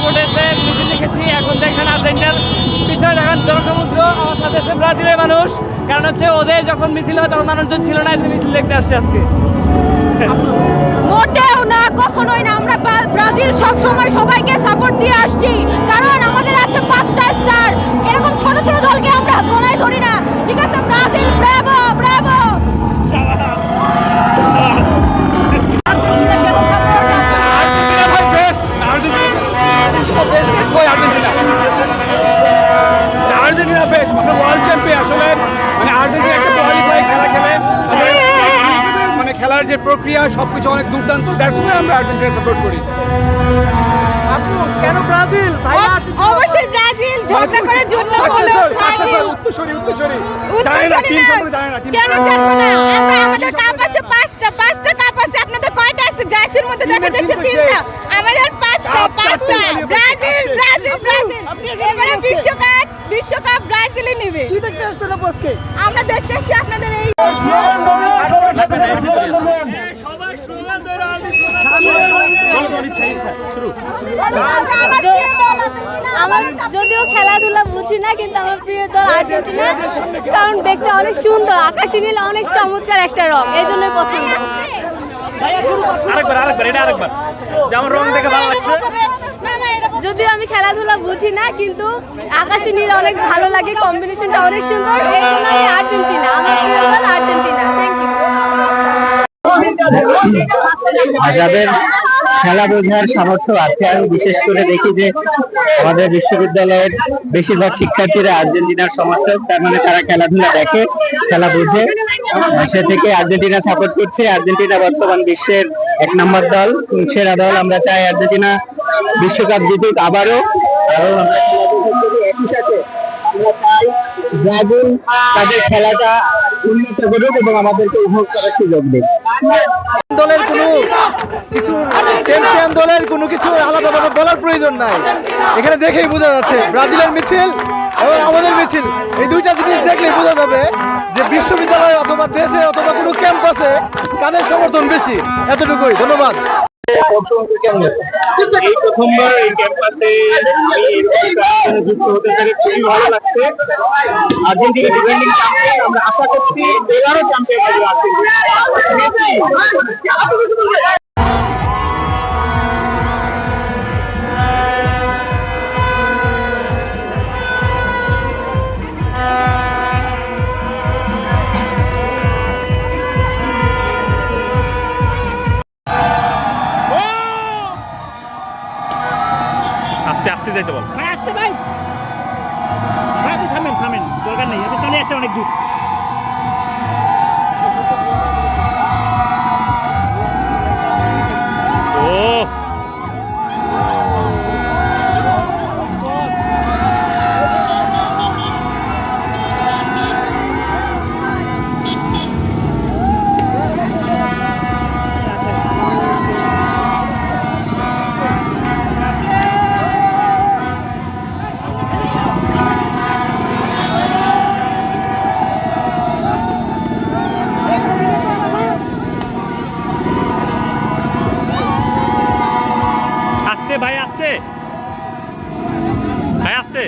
সাপোর্টেতে মিছিল লিখেছি। এখন দেখেন আর্জেন্টিনার পিছনে দেখেন জনসমুদ্র, আমার সাথে আছে ব্রাজিলের মানুষ। কারণ হচ্ছে ওদের যখন মিছিল হয় তখন মানুষজন ছিল না, মিছিল দেখতে আসছে আজকে। মোটেও না, কখনোই না। আমরা ব্রাজিল সব সময় সবাইকে সাপোর্ট দিয়ে আসছি, কারণ আমাদের আছে 5টা স্টার। এরকম ছোট ছোট দলকে আমরা কোনায় ধরি না, ঠিক আছে? Brazil Bravo Bravo. Argentina best, মানে ওয়ার্ল্ড চ্যাম্পিয়ন। আসলে মানে আর্জেন্টিনা একটা কোয়ালিফাই খেলা খেলে মানে খেলার যে প্রক্রিয়া সবকিছু অনেক দুর্দান্ত। দ্যাটস ওয়াই আমরা আর্জেন্টিনা সাপোর্ট করি। আপু কেন ব্রাজিল? অবশ্যই ব্রাজিল, ঝগড়া করার জন্য হলো ব্রাজিল। উত্তরসূরি জানে না, কেন জানবো না? আমাদের কাপ আছে 5টা কাপ আছে। আপনাদের কয়টা আছে? জার্সির মধ্যে দেখা যাচ্ছে 3টা, আমাদের 5টা। Brazil Brazil Brazil. এবারে বিশ্বকাপ ব্রাজিলই নেবে। কি দেখতে আসছেন আজকে? আমরা দেখতে আসছি আপনাদের এই আমার যদিও খেলাধুলা বুঝি না, কিন্তু আমার প্রিয় দল আর্জেন্টিনা, কারণ দেখতে অনেক সুন্দর, আকাশি নীল অনেক চমৎকার একটা রং, এই জন্যই পছন্দ। যদিও আমি খেলাধুলা বুঝি না, কিন্তু আকাশি নীল অনেক ভালো লাগে, কম্বিনেশনটা অনেক সুন্দর, এই জন্য আমি আর্জেন্টিনা, আমার প্রিয় দল আর্জেন্টিনা। Thank you. যাদের খেলা বোঝার সামর্থ্য আছে, আমি বিশেষ করে দেখি যে আমাদের বিশ্ববিদ্যালয়ের বেশিরভাগ শিক্ষার্থীরা আর্জেন্টিনার সমর্থক। তার মানে তারা খেলাধুলা দেখে, খেলা বোঝে, সে থেকে আর্জেন্টিনা সাপোর্ট করছে। আর্জেন্টিনা বর্তমান বিশ্বের 1 নম্বর দল, সেরা দল। আমরা চাই আর্জেন্টিনা বিশ্বকাপ জিতুক আবারও। এবং একই সাথে আমরা চাই ব্রাজিল তাদের খেলাটা উন্নত করুক এবং আমাদেরকে উপভোগ করার সুযোগ দেয়। দলের কোনো কিছু, চ্যাম্পিয়ন দলের কোনো কিছু আলাদাভাবে বলার প্রয়োজন নাই। এখানে দেখেই বোঝা যাচ্ছে ব্রাজিলের মিছিল এবং আমাদের মিছিল, এই দুইটা জিনিস দেখলেই বোঝা যাবে যে বিশ্ববিদ্যালয় অথবা দেশে অথবা কোনো ক্যাম্পাসে কাদের সমর্থন বেশি। এতটুকুই, ধন্যবাদ। এই প্রথমবার এই ক্যাম্পাসে যুক্ত হতে পেরে খুবই ভালো লাগছে। আর্জেন্টিনা ডিফেন্ডিং চ্যাম্পিয়ন, আমরা আশা করছি এবারও চ্যাম্পিয়ন হবে আর্জেন্টিনা। আস্তে আস্তে যাইতে বল, আস্তে ভাই। আপনি থামেন, দরকার নেই, আপনি চলে আসছে অনেক দূর। ভাই আস্তে, ভাই আস্তে।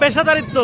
পেশাদারিত্ব